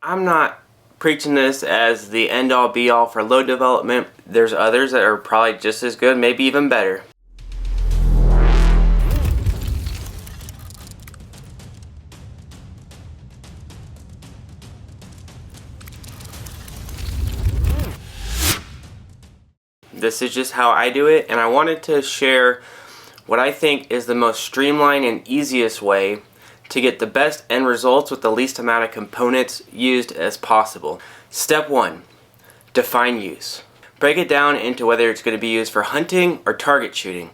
I'm not preaching this as the end-all be-all for load development. There's others that are probably just as good, maybe even better. This is just how I do it, and I wanted to share what I think is the most streamlined and easiest way to get the best end results with the least amount of components used as possible. Step 1, define use. Break it down into whether it's going to be used for hunting or target shooting.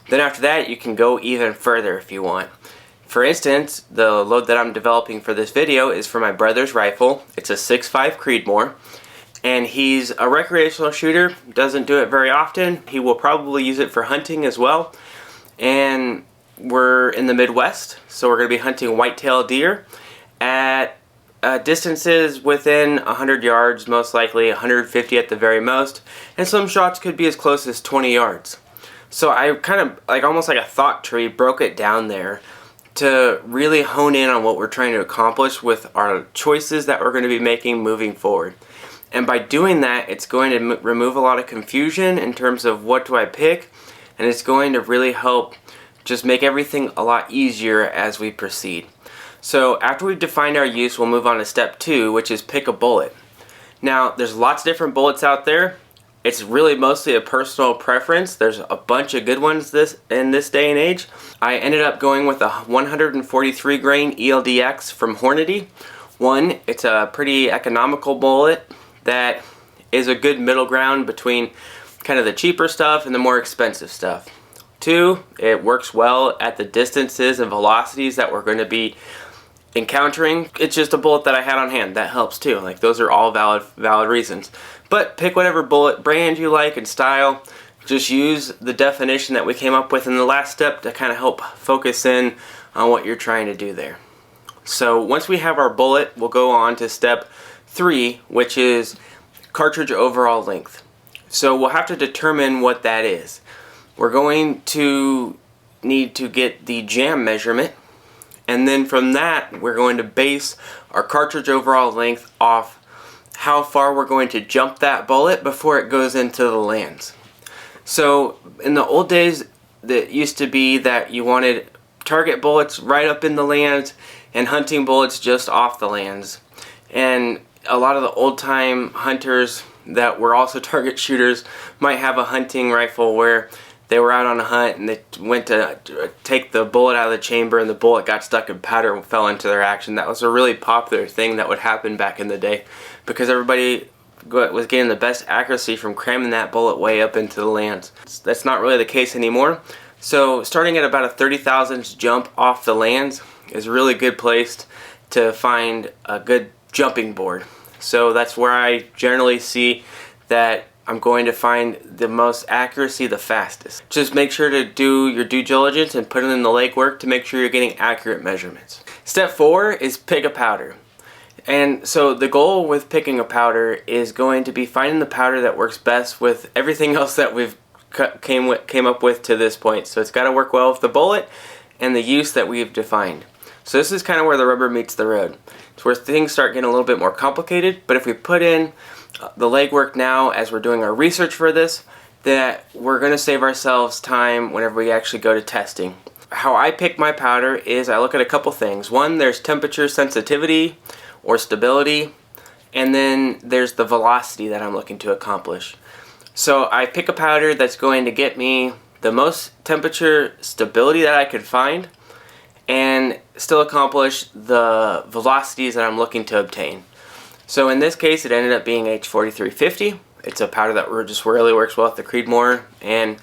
Then after that, you can go even further if you want. For instance, the load that I'm developing for this video is for my brother's rifle. It's a 6.5 Creedmoor. And he's a recreational shooter, doesn't do it very often. He will probably use it for hunting as well. And we're in the Midwest, so we're going to be hunting whitetail deer at distances within 100 yards, most likely 150 at the very most. And some shots could be as close as 20 yards. So I kind of, almost like a thought tree, broke it down there to really hone in on what we're trying to accomplish with our choices that we're going to be making moving forward. And by doing that, it's going to remove a lot of confusion in terms of what do I pick, and it's going to really help just make everything a lot easier as we proceed. So after we've defined our use, we'll move on to step 2, which is pick a bullet. Now, there's lots of different bullets out there. It's really mostly a personal preference. There's a bunch of good ones in this day and age. I ended up going with a 143 grain ELDX from Hornady. One, it's a pretty economical bullet that is a good middle ground between kind of the cheaper stuff and the more expensive stuff. 2, it works well at the distances and velocities that we're going to be encountering. It's just a bullet that I had on hand. That helps too. Those are all valid reasons. But pick whatever bullet brand you like and style. Just use the definition that we came up with in the last step to kind of help focus in on what you're trying to do there. So once we have our bullet, we'll go on to step 3, which is cartridge overall length. So we'll have to determine what that is. We're going to need to get the jam measurement, and then from that we're going to base our cartridge overall length off how far we're going to jump that bullet before it goes into the lands. So in the old days, that used to be that you wanted target bullets right up in the lands and hunting bullets just off the lands. And a lot of the old-time hunters that were also target shooters might have a hunting rifle where they were out on a hunt and they went to take the bullet out of the chamber and the bullet got stuck in powder and fell into their action. That was a really popular thing that would happen back in the day because everybody was getting the best accuracy from cramming that bullet way up into the lands. That's not really the case anymore. So starting at about a 30 thousandths jump off the lands is a really good place to find a good jumping board. So that's where I generally see that I'm going to find the most accuracy the fastest. Just make sure to do your due diligence and put in the legwork to make sure you're getting accurate measurements. Step 4 is pick a powder. And so the goal with picking a powder is going to be finding the powder that works best with everything else that we've came up with to this point. So it's got to work well with the bullet and the use that we've defined. So this is kind of where the rubber meets the road. It's where things start getting a little bit more complicated, but if we put in the legwork now as we're doing our research for this, that we're going to save ourselves time whenever we actually go to testing. How I pick my powder is I look at a couple things. One, there's temperature sensitivity or stability, and then there's the velocity that I'm looking to accomplish. So I pick a powder that's going to get me the most temperature stability that I could find and still accomplish the velocities that I'm looking to obtain. So in this case, it ended up being H4350. It's a powder that just really works well with the Creedmoor. And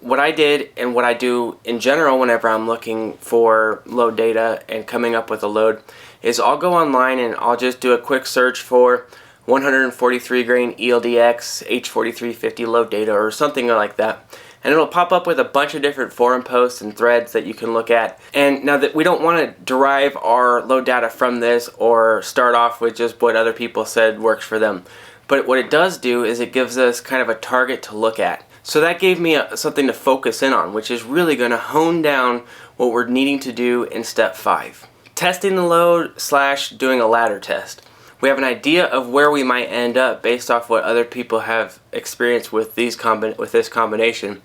what I did and what I do in general whenever I'm looking for load data and coming up with a load is I'll go online and I'll just do a quick search for 143 grain ELDX H4350 load data or something like that. And it'll pop up with a bunch of different forum posts and threads that you can look at. And now that we don't want to derive our load data from this or start off with just what other people said works for them. But what it does do is it gives us kind of a target to look at. So that gave me something to focus in on, which is really going to hone down what we're needing to do in step 5. Testing the load / doing a ladder test. we have an idea of where we might end up based off what other people have experienced with this combination.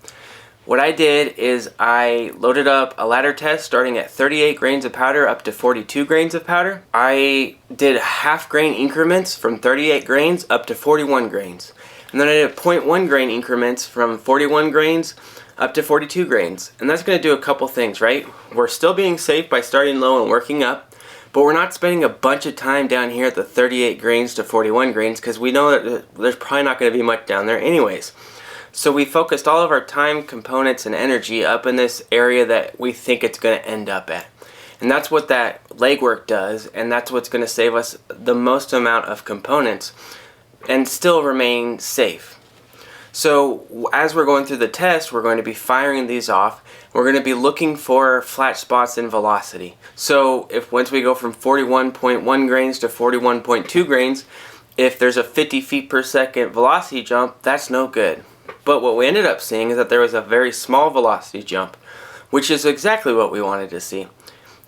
What I did is I loaded up a ladder test starting at 38 grains of powder up to 42 grains of powder. I did half grain increments from 38 grains up to 41 grains. And then I did 0.1 grain increments from 41 grains up to 42 grains. And that's going to do a couple things, right? We're still being safe by starting low and working up, but we're not spending a bunch of time down here at the 38 grains to 41 grains because we know that there's probably not going to be much down there anyways. So we focused all of our time, components, and energy up in this area that we think it's going to end up at. And that's what that legwork does, and that's what's going to save us the most amount of components and still remain safe. So as we're going through the test, we're going to be firing these off. We're going to be looking for flat spots in velocity. So if once we go from 41.1 grains to 41.2 grains, if there's a 50 feet per second velocity jump, that's no good. But what we ended up seeing is that there was a very small velocity jump, which is exactly what we wanted to see.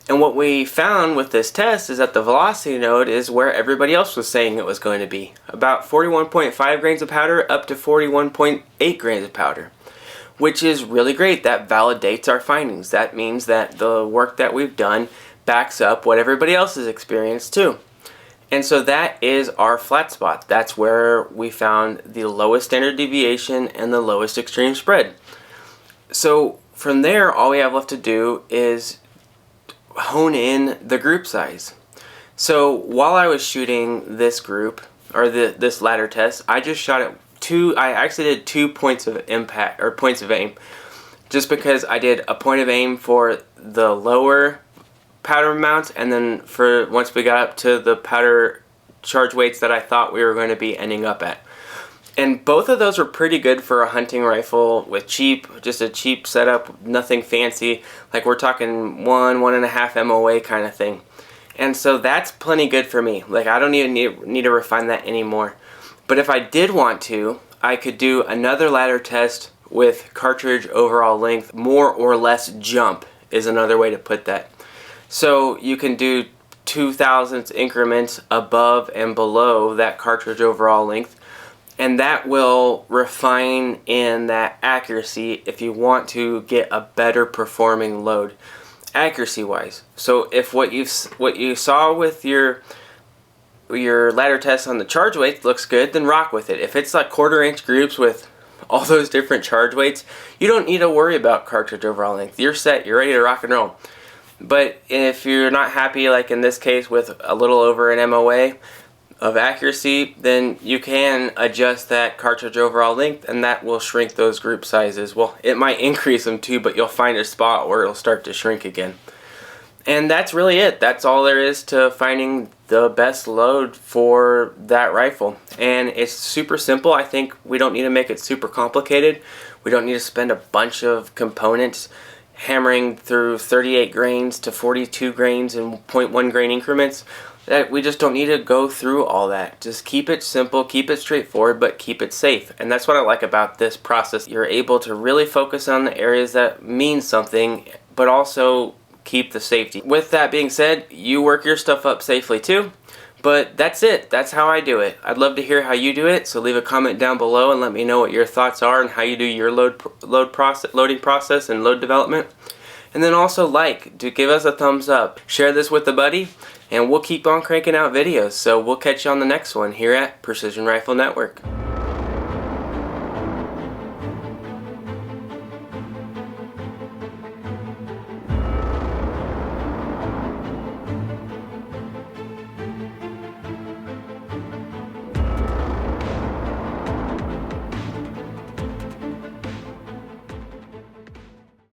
And what we found with this test is that the velocity node is where everybody else was saying it was going to be. About 41.5 grains of powder up to 41.8 grains of powder, which is really great. That validates our findings. That means that the work that we've done backs up what everybody else has experienced too. And so that is our flat spot. That's where we found the lowest standard deviation and the lowest extreme spread. So from there, all we have left to do is hone in the group size. So while I was shooting this group, or this ladder test, I just shot at I actually did 2 points of impact, or points of aim, just because I did a point of aim for the lower powder amounts, and then for once we got up to the powder charge weights that I thought we were going to be ending up at. And both of those were pretty good for a hunting rifle with just a cheap setup, nothing fancy. Like we're talking 1.5 MOA kind of thing. And so that's plenty good for me. Like I don't even need to refine that anymore. But if I did want to, I could do another ladder test with cartridge overall length, more or less jump is another way to put that. So you can do 0.002 increments above and below that cartridge overall length, and that will refine in that accuracy if you want to get a better performing load accuracy wise. So if what you saw with your ladder test on the charge weight looks good, then rock with it. If it's like 1/4 inch groups with all those different charge weights, you don't need to worry about cartridge overall length. You're set, you're ready to rock and roll. But if you're not happy, like in this case, with a little over an MOA of accuracy, then you can adjust that cartridge overall length, and that will shrink those group sizes. Well, it might increase them too, but you'll find a spot where it'll start to shrink again. And that's really it. That's all there is to finding the best load for that rifle. And it's super simple. I think we don't need to make it super complicated. We don't need to spend a bunch of components hammering through 38 grains to 42 grains in 0.1 grain increments. That we just don't need to go through all that. Just keep it simple, keep it straightforward, but keep it safe. And that's what I like about this process. You're able to really focus on the areas that mean something, but also keep the safety. With that being said, you work your stuff up safely too. But that's it. That's how I do it. I'd love to hear how you do it, so leave a comment down below and let me know what your thoughts are and how you do your loading process and load development. And then also give us a thumbs up. Share this with a buddy, and we'll keep on cranking out videos. So we'll catch you on the next one here at Precision Rifle Network.